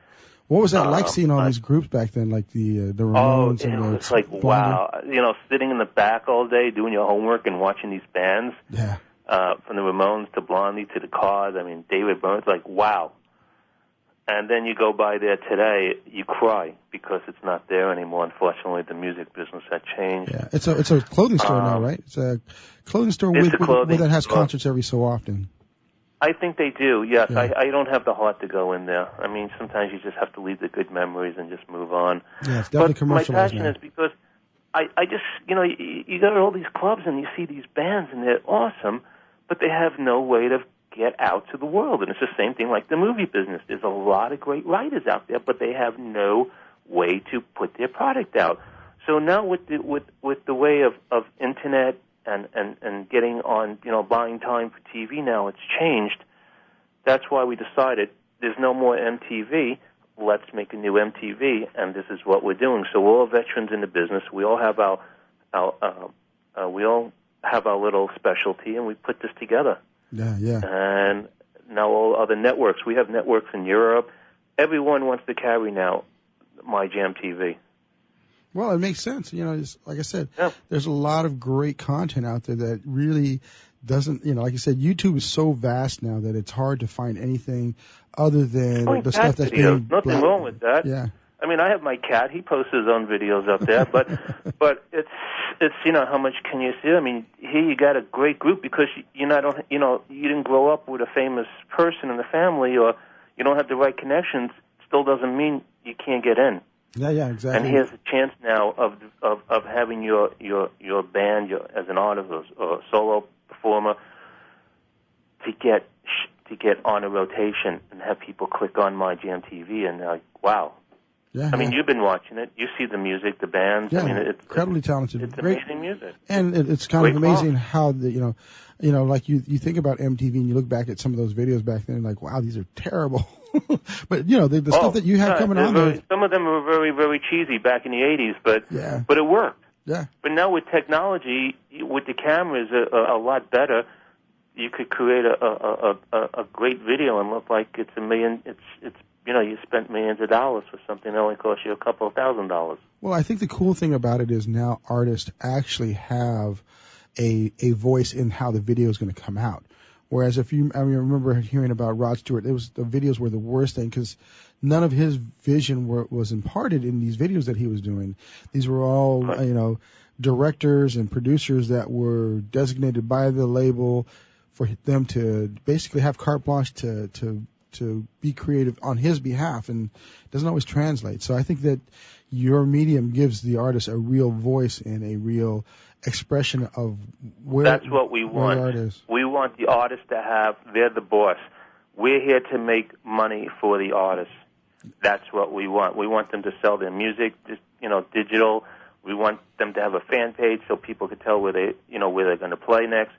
What was that like seeing all these groups back then, like the Ramones and the... It's like, wow. Sitting in the back all day doing your homework and watching these bands. Yeah. From the Ramones to Blondie to the Cars. I mean, David Byrne, it's like, wow. And then you go by there today, you cry because it's not there anymore. Unfortunately, the music business had changed. Yeah, it's a clothing store now, right? It's a clothing store that has concerts every so often. I think they do, yes. Yeah. I don't have the heart to go in there. I mean, sometimes you just have to leave the good memories and just move on. Yeah, it's definitely commercialized. My passion is because I just, you go to all these clubs and you see these bands and they're awesome, but they have no way to get out to the world. And it's the same thing like the movie business. There's a lot of great writers out there, but they have no way to put their product out. So now with the way of internet and getting on, buying time for TV now, it's changed. That's why we decided there's no more MTV. Let's make a new MTV, and this is what we're doing. So we're all veterans in the business. We all have our little specialty, and we put this together. Yeah. And now all other networks. We have networks in Europe. Everyone wants to carry now My Jam TV. Well, it makes sense. Like I said, there's a lot of great content out there that really doesn't, like you said, YouTube is so vast now that it's hard to find anything other than the stuff that's being... Nothing wrong with that. Yeah. I mean, I have my cat. He posts his own videos up there, but it's how much can you see? I mean, here you got a great group because you didn't grow up with a famous person in the family, or you don't have the right connections. Still doesn't mean you can't get in. Yeah, exactly. And here's a chance now of having your band as an artist or a solo performer to get on a rotation and have people click on My Jam TV and they're like, wow. Yeah, I mean, you've been watching it. You see the music, the bands. Yeah, I mean, it's incredibly talented. It's great amazing music. And it's kind of amazing how like you think about MTV and you look back at some of those videos back then and like, wow, these are terrible. But the stuff that you have coming on there. Some of them were very, very cheesy back in the '80s, but it worked. Yeah. But now with technology, with the cameras a lot better, you could create a great video and look like it's a million. It's you spent millions of dollars for something that only cost you a couple of $1,000s. Well, I think the cool thing about it is now artists actually have a voice in how the video is going to come out. Whereas I remember hearing about Rod Stewart, the videos were the worst thing because none of his vision was imparted in these videos that he was doing. These were all, directors and producers that were designated by the label for them to basically have carte blanche to be creative on his behalf, and it doesn't always translate. So I think that your medium gives the artist a real voice and a real expression of where that's what we want. The art is. We want the artist to they're the boss. We're here to make money for the artist. That's what we want. We want them to sell their music, digital. We want them to have a fan page so people can tell where they're going to play next.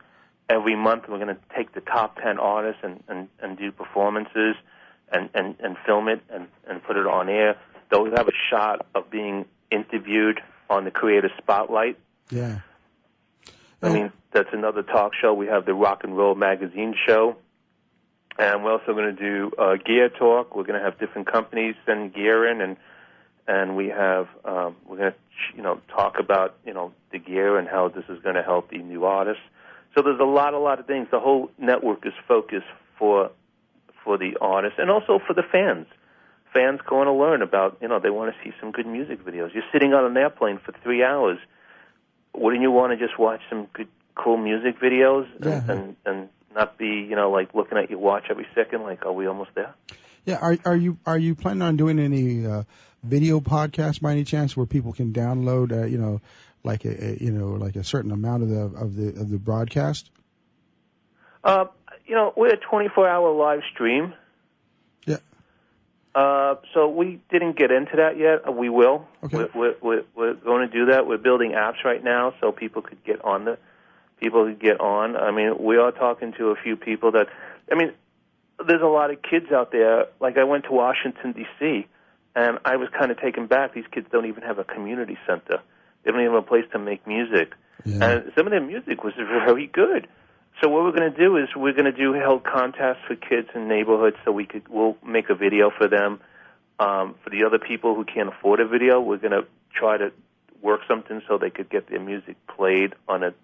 Every month we're going to take the top 10 artists and do performances and film it and put it on air. They'll have a shot of being interviewed on the Creator Spotlight. Yeah. I mean, that's another talk show. We have the Rock and Roll Magazine show. And we're also going to do gear talk. We're going to have different companies send gear in, and we have we're going to talk about the gear and how this is going to help the new artists. So there's a lot of things. The whole network is focused for the artists and also for the fans. Fans going to learn about, they want to see some good music videos. You're sitting on an airplane for 3 hours. Wouldn't you want to just watch some good, cool music videos and not be, like looking at your watch every second, like, are we almost there? Yeah. Are you planning on doing any video podcasts by any chance where people can download, like a certain amount of the broadcast? We're a 24-hour live stream. Yeah. So we didn't get into that yet. We will. Okay. We're going to do that. We're building apps right now so people could get on. I mean, we are talking to a few people that. I mean, there's a lot of kids out there. Like I went to Washington D.C. and I was kind of taken back. These kids don't even have a community center. They don't even have a place to make music. Yeah. And some of their music was very good. So what we're going to do is we're going to held contests for kids in neighborhoods so we'll make a video for them. For the other people who can't afford a video, we're going to try to work something so they could get their music played on a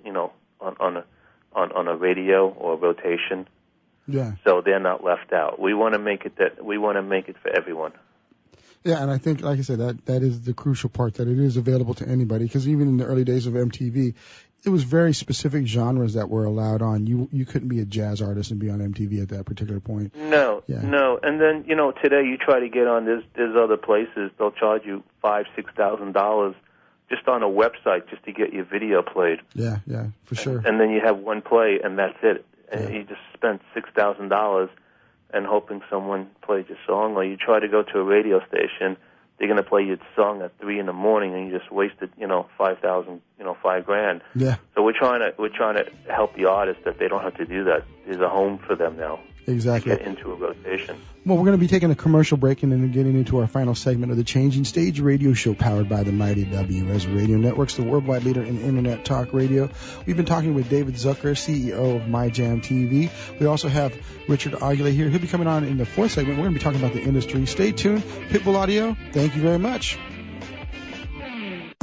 radio or a rotation. Yeah. So they're not left out. We want to make it for everyone. Yeah, and I think, like I said, that is the crucial part, that it is available to anybody. Because even in the early days of MTV, it was very specific genres that were allowed on. You couldn't be a jazz artist and be on MTV at that particular point. No. And then today you try to get on. There's other places they'll charge you $5,000-$6,000 just on a website just to get your video played. Yeah, for sure. And then you have one play and that's it. And you just spent $6,000 and hoping someone played your song, or you try to go to a radio station, they're going to play your song at 3 a.m. and you just wasted, $5,000. Yeah. So we're trying to help the artists that they don't have to do that. There's a home for them now. Exactly. To get into a rotation. Well, we're going to be taking a commercial break and then getting into our final segment of the Changing Stage radio show powered by the mighty WS Radio Networks, the worldwide leader in Internet talk radio. We've been talking with David Zucker, CEO of MyJam TV. We also have Richard Aguila here. He'll be coming on in the fourth segment. We're going to be talking about the industry. Stay tuned. Pitbull Audio, thank you very much.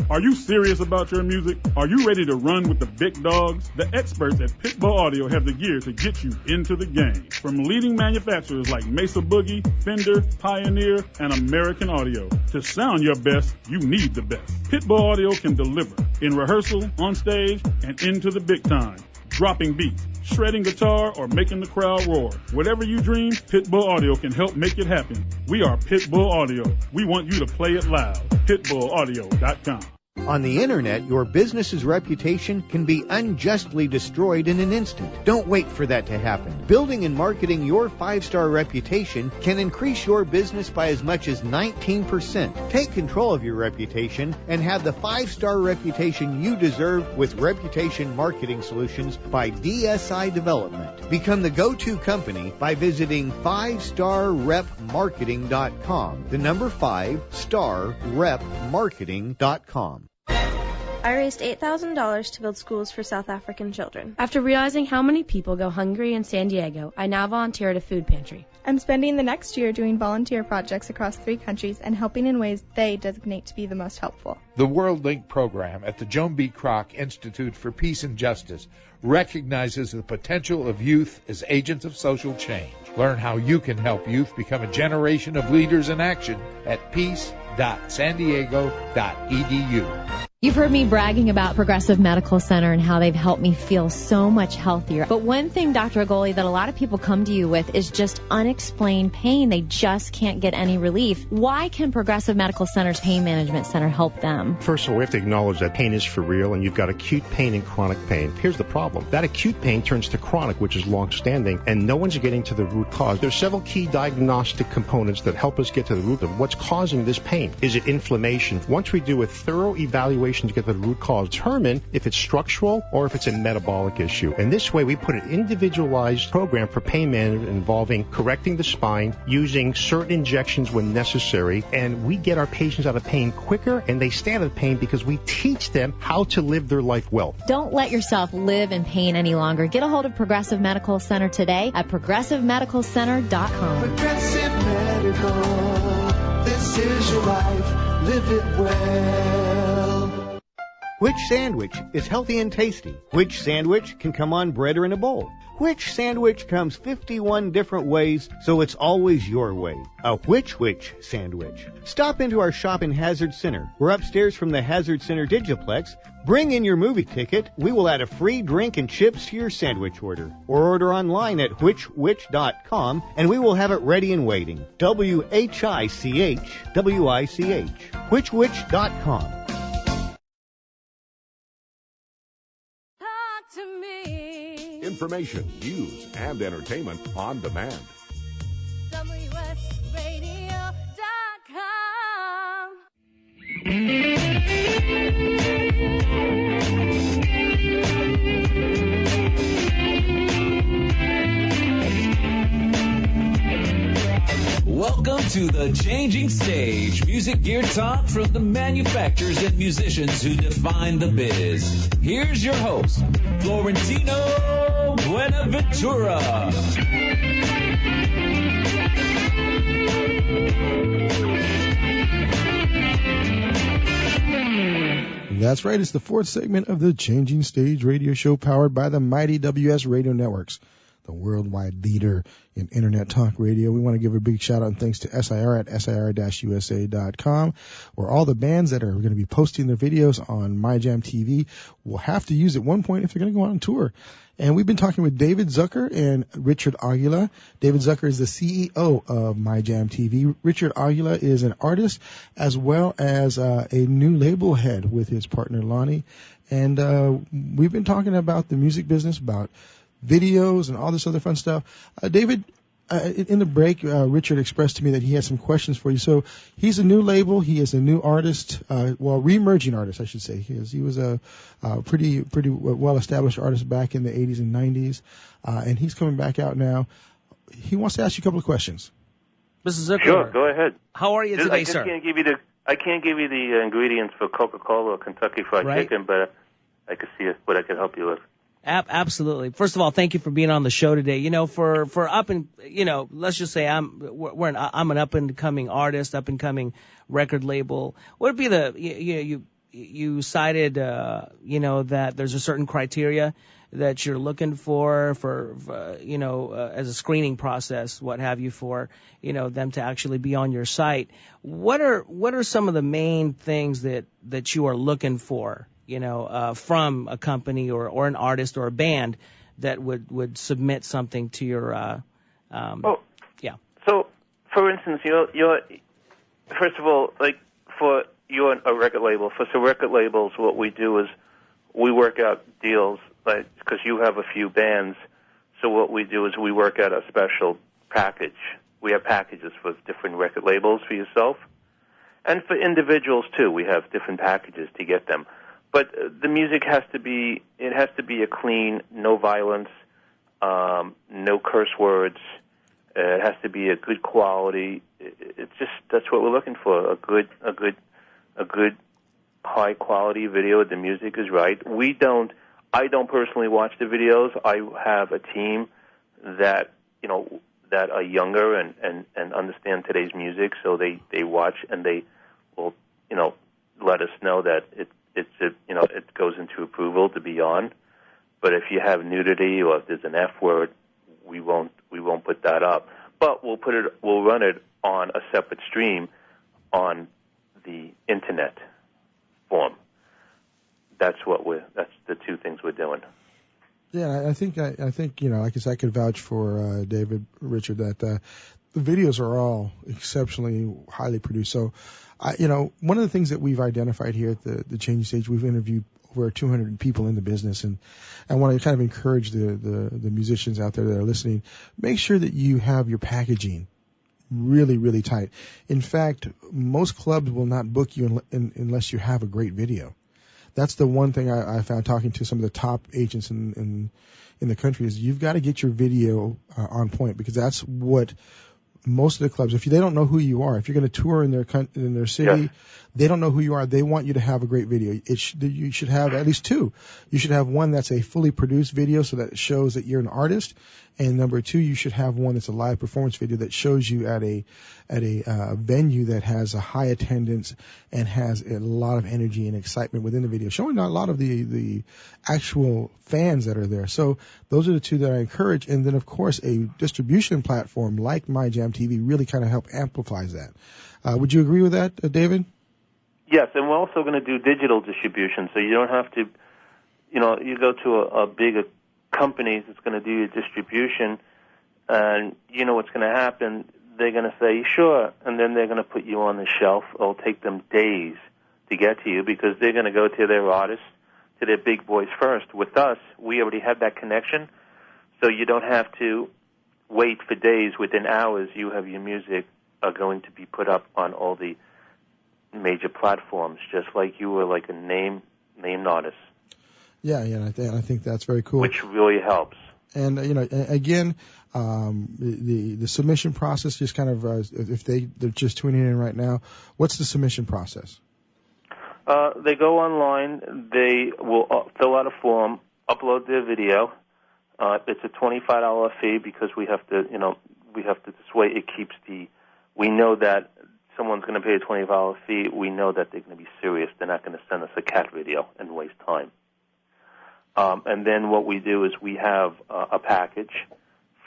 Are you serious about your music? Are you ready to run with the big dogs? The experts at Pitbull Audio have the gear to get you into the game. From leading manufacturers like Mesa Boogie, Fender, Pioneer, and American Audio. To sound your best, you need the best. Pitbull Audio can deliver in rehearsal, on stage, and into the big time. Dropping beats, shredding guitar, or making the crowd roar. Whatever you dream, Pitbull Audio can help make it happen. We are Pitbull Audio. We want you to play it loud. PitbullAudio.com. On the internet, your business's reputation can be unjustly destroyed in an instant. Don't wait for that to happen. Building and marketing your 5-star reputation can increase your business by as much as 19%. Take control of your reputation and have the 5-star reputation you deserve with Reputation Marketing Solutions by DSI Development. Become the go-to company by visiting 5starrepmarketing.com. The number 5starrepmarketing.com. I raised $8,000 to build schools for South African children. After realizing how many people go hungry in San Diego, I now volunteer at a food pantry. I'm spending the next year doing volunteer projects across 3 countries and helping in ways they designate to be the most helpful. The World Link program at the Joan B. Kroc Institute for Peace and Justice recognizes the potential of youth as agents of social change. Learn how you can help youth become a generation of leaders in action at peace.sandiego.edu. You've heard me bragging about Progressive Medical Center and how they've helped me feel so much healthier. But one thing, Dr. Aguila, that a lot of people come to you with is just unexplained pain. They just can't get any relief. Why can Progressive Medical Center's Pain Management Center help them? First of all, we have to acknowledge that pain is for real, and you've got acute pain and chronic pain. Here's the problem. That acute pain turns to chronic, which is long-standing, and no one's getting to the root cause. There's several key diagnostic components that help us get to the root of what's causing this pain. Is it inflammation? Once we do a thorough evaluation to get to the root cause, determine if it's structural or if it's a metabolic issue. And this way, we put an individualized program for pain management involving correcting the spine, using certain injections when necessary, and we get our patients out of pain quicker, and they stay out of pain because we teach them how to live their life well. Don't let yourself live in pain any longer. Get a hold of Progressive Medical Center today at progressivemedicalcenter.com. Progressive Medical, this is your life, live it well. Which sandwich is healthy and tasty? Which sandwich can come on bread or in a bowl? Which sandwich comes 51 different ways, so it's always your way. A which sandwich. Stop into our shop in Hazard Center. We're upstairs from the Hazard Center Digiplex. Bring in your movie ticket. We will add a free drink and chips to your sandwich order. Or order online at whichwich.com, and we will have it ready and waiting. WHICH, whichwich.com. Information, news, and entertainment on demand. Welcome to the Changing Stage, music gear talk from the manufacturers and musicians who define the biz. Here's your host, Florentino Buenaventura. That's right. It's the fourth segment of the Changing Stage radio show powered by the mighty WS Radio Networks, the worldwide leader in Internet Talk Radio. We want to give a big shout out and thanks to SIR at SIR-USA.com, where all the bands that are going to be posting their videos on MyJam TV will have to use at one point if they're going to go on tour. And we've been talking with David Zucker and Richard Aguila. David Zucker is the CEO of MyJam TV. Richard Aguila is an artist as well as a new label head with his partner Lonnie. And we've been talking about the music business, about videos and all this other fun stuff. David, in the break, Richard expressed to me that he had some questions for you. So he's a new label. He is a new artist, re-emerging artist, I should say. He was a pretty well-established artist back in the 80s and 90s, and he's coming back out now. He wants to ask you a couple of questions. Mrs. Zucker. Sure, go ahead. How are you today, sir? I can't give you the ingredients for Coca-Cola or Kentucky Fried Chicken, but I can see what I can help you with. Absolutely. First of all, thank you for being on the show today. You know, for up and, you know, let's just say I'm an up and coming artist, up and coming record label. What would be you cited, that there's a certain criteria that you're looking for as a screening process, what have you, for, them to actually be on your site. What are some of the main things that you are looking for? From a company or an artist or a band that would submit something to your, So, for instance, you're first of all, like you're a record label. For some record labels, what we do is we work out deals, like, because you have a few bands. So what we do is we work out a special package. We have packages for different record labels for yourself, and for individuals too. We have different packages to get them. But the music has to be a clean, no violence, no curse words. It has to be a good quality. That's what we're looking for, a good high quality video. The music is right. I don't personally watch the videos. I have a team that are younger and understand today's music, so they watch and they will, let us know that it goes into approval to be on. But if you have nudity or if there's an F word, we won't put that up. But we'll run it on a separate stream on the internet form. That's the two things we're doing. Yeah, I think I guess I could vouch for David, Richard, that the videos are all exceptionally highly produced. So, one of the things that we've identified here at the Changing Stage, we've interviewed over 200 people in the business, and I want to kind of encourage the musicians out there that are listening, make sure that you have your packaging really, really tight. In fact, most clubs will not book you unless you have a great video. That's the one thing I found talking to some of the top agents in the country is you've got to get your video on point, because that's what most of the clubs, if they don't know who you are, if you're going to tour in their city, Yes. they don't know who you are. They want you to have a great video. You should have at least two. You should have one that's a fully produced video so that it shows that you're an artist. And number two, you should have one that's a live performance video that shows you at a venue that has a high attendance and has a lot of energy and excitement within the video, showing a lot of the actual fans that are there. So those are the two that I encourage. And then, of course, a distribution platform like MyJam TV really kind of help amplifies that. Would you agree with that, David? Yes, and we're also going to do digital distribution, so you don't have to, you go to a bigger company that's going to do your distribution, and you know what's going to happen. They're going to say, sure, and then they're going to put you on the shelf. It'll take them days to get to you because they're going to go to their artists, to their big boys first. With us, we already have that connection, so you don't have to wait for days. Within hours, you have your music going to be put up on all the major platforms, just like you were like a named artist. Yeah, I think that's very cool. Which really helps. And again, the submission process, just kind of if they're just tuning in right now, what's the submission process? They go online, they will fill out a form, upload their video. It's a $25 fee because we have to this way it keeps we know that someone's going to pay a $20 fee. We know that they're going to be serious. They're not going to send us a cat video and waste time. And then what we do is we have a package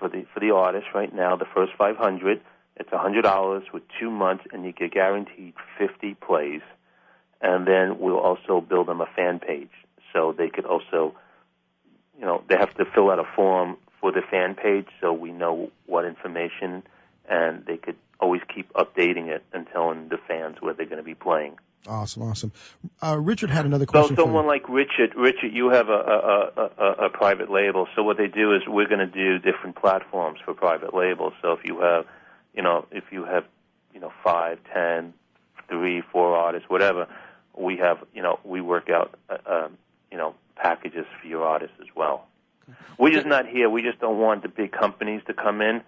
for the artist right now. The first 500, it's $100 with 2 months, and you get guaranteed 50 plays. And then we'll also build them a fan page, so they could also, they have to fill out a form for the fan page, so we know what information, and they could always keep updating it and telling the fans where they're going to be playing. Awesome. Richard had another question. So someone like Richard, you have a private label. So what they do is we're going to do different platforms for private labels. So if you have, 5, 10, 3, 4 artists, whatever, we have, we work out, packages for your artists as well. We're just not here. We just don't want the big companies to come in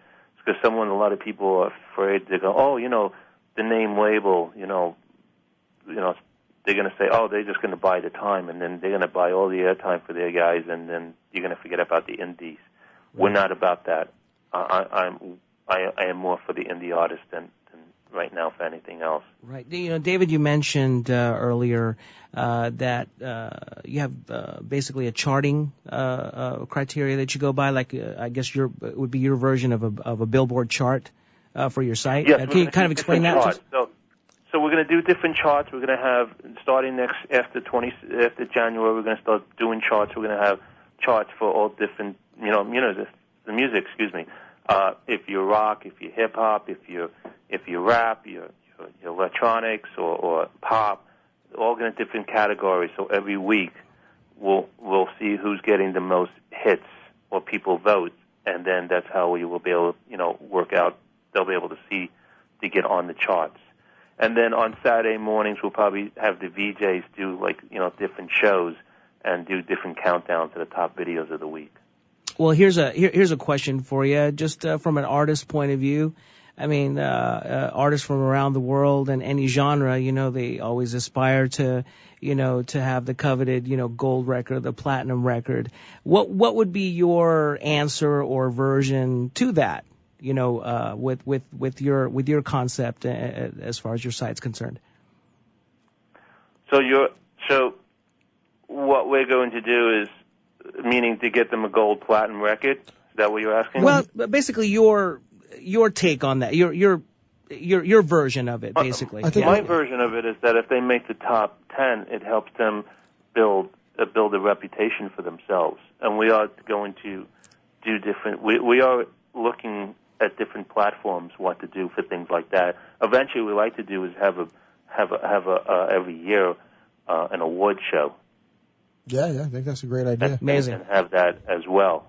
because a lot of people are afraid to go, the name label, they're going to say, they're just going to buy the time, and then they're going to buy all the airtime for their guys, and then you're going to forget about the indies. Right. We're not about that. I am more for the indie artist than right now for anything else. Right. David, you mentioned earlier that you have basically a charting criteria that you go by. Like I guess it would be your version of a Billboard chart for your site. Yes, can you kind of explain that? So we're going to do different charts. We're going to have, starting after January, we're going to start doing charts. We're going to have charts for all different, the music, excuse me. If you're rock, if you're hip hop, if you're rap, you're electronics or pop, all in different categories. So every week we'll see who's getting the most hits or people vote, and then that's how we will be able to, work out. They'll be able to see to get on the charts. And then on Saturday mornings, we'll probably have the VJs do different shows and do different countdowns to the top videos of the week. Well, here's a question for you, just from an artist point of view. I mean, artists from around the world and any genre, they always aspire to, to have the coveted, gold record, the platinum record. What would be your answer or version to that? With your concept as far as your site's concerned. So what we're going to do is, meaning to get them a gold platinum record. Is that what you're asking? Well, basically your take on that, your version of it, basically. I think my version of it is that if they make the top 10, it helps them build a reputation for themselves. And we are going to do different. We are looking at different platforms what to do for things like that. Eventually, what we like to do is have every year an award show. Yeah, I think that's a great idea. Amazing. And have that as well,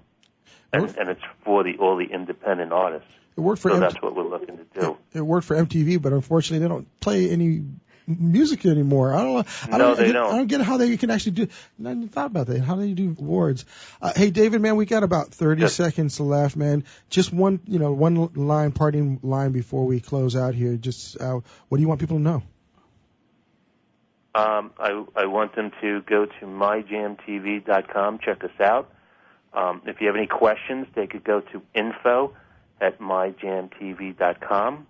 and it's for all the independent artists. It worked for that's what we're looking to do. It worked for MTV, but unfortunately, they don't play any music anymore. I don't get how they can actually do. I hadn't thought about that. How do you do awards? Hey, David, man, we got about 30 seconds left, man. Just one parting line before we close out here. Just what do you want people to know? I want them to go to myjamtv.com, check us out. If you have any questions, they could go to info@myjamtv.com.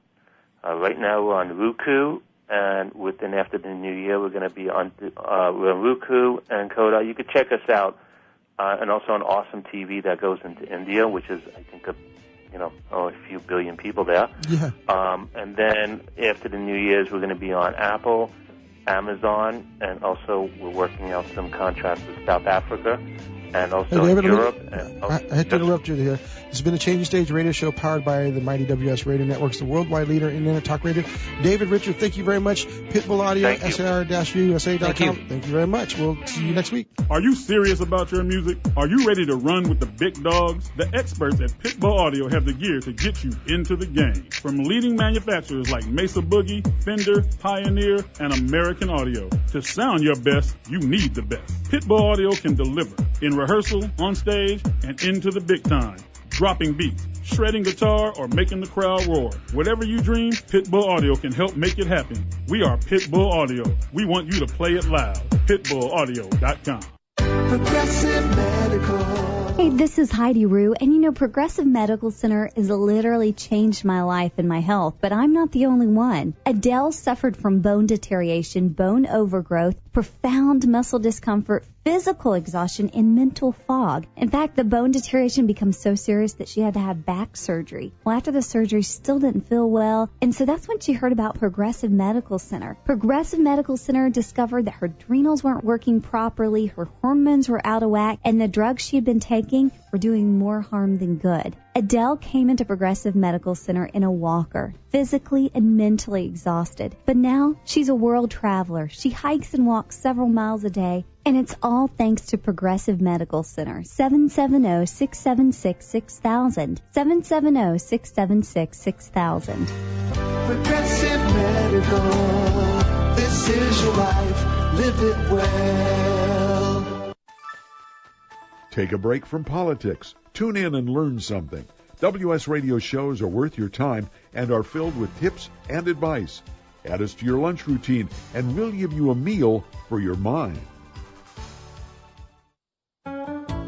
Right now we're on Roku, and after the new year we're going to be on Roku and Koda. You could check us out, and also on Awesome TV that goes into India, which is I think a few billion people there. Yeah. And then after the New Year's we're going to be on Apple, Amazon, and also we're working out some contracts with South Africa and also David, Europe. I had to interrupt you here. This has been a Changing Stage radio show powered by the mighty WS Radio Networks, the worldwide leader in Internet Talk Radio. David, Richard, thank you very much. Pitbull Audio, SAR-USA.com. Thank you very much. We'll see you next week. Are you serious about your music? Are you ready to run with the big dogs? The experts at Pitbull Audio have the gear to get you into the game. From leading manufacturers like Mesa Boogie, Fender, Pioneer, and American Audio. To sound your best, you need the best. Pitbull Audio can deliver in rehearsal, on stage, and into the big time. Dropping beats, shredding guitar, or making the crowd roar. Whatever you dream, Pitbull Audio can help make it happen. We are Pitbull Audio. We want you to play it loud. PitbullAudio.com. Progressive Medical. Hey, this is Heidi Rue, and Progressive Medical Center has literally changed my life and my health, but I'm not the only one. Adele suffered from bone deterioration, bone overgrowth, profound muscle discomfort, physical exhaustion, and mental fog. In fact, the bone deterioration becomes so serious that she had to have back surgery. Well, after the surgery, she still didn't feel well, and so that's when she heard about Progressive Medical Center. Progressive Medical Center discovered that her adrenals weren't working properly, her hormones were out of whack, and the drugs she had been taking were doing more harm than good. Adele came into Progressive Medical Center in a walker, physically and mentally exhausted. But now she's a world traveler. She hikes and walks several miles a day, and it's all thanks to Progressive Medical Center. 770-676-6000. 770-676-6000. Progressive Medical. This is your life. Live it well. Take a break from politics. Tune in and learn something. WS Radio shows are worth your time and are filled with tips and advice. Add us to your lunch routine, and we'll give you a meal for your mind.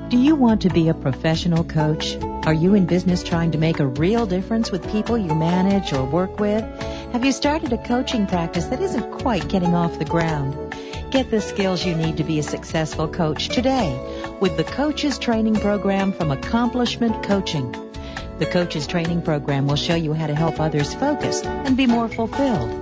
Do you want to be a professional coach? Are you in business trying to make a real difference with people you manage or work with? Have you started a coaching practice that isn't quite getting off the ground? Get the skills you need to be a successful coach today with the Coaches Training Program from Accomplishment Coaching. The Coaches Training Program will show you how to help others focus and be more fulfilled.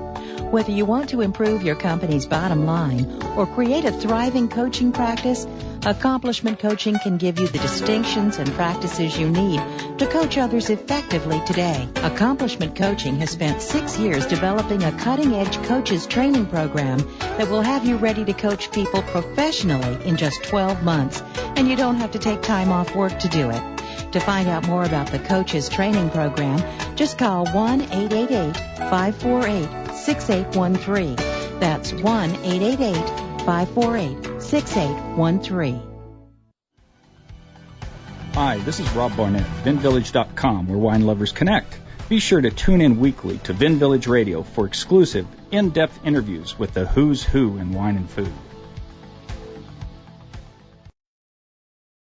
Whether you want to improve your company's bottom line or create a thriving coaching practice, Accomplishment Coaching can give you the distinctions and practices you need to coach others effectively today. Accomplishment Coaching has spent 6 years developing a cutting-edge coaches training program that will have you ready to coach people professionally in just 12 months, and you don't have to take time off work to do it. To find out more about the Coaches Training Program, just call 1-888-548-6813. That's 1-888-548-6813. Hi, this is Rob Barnett, VinVillage.com, where wine lovers connect. Be sure to tune in weekly to Vin Village Radio for exclusive, in-depth interviews with the who's who in wine and food.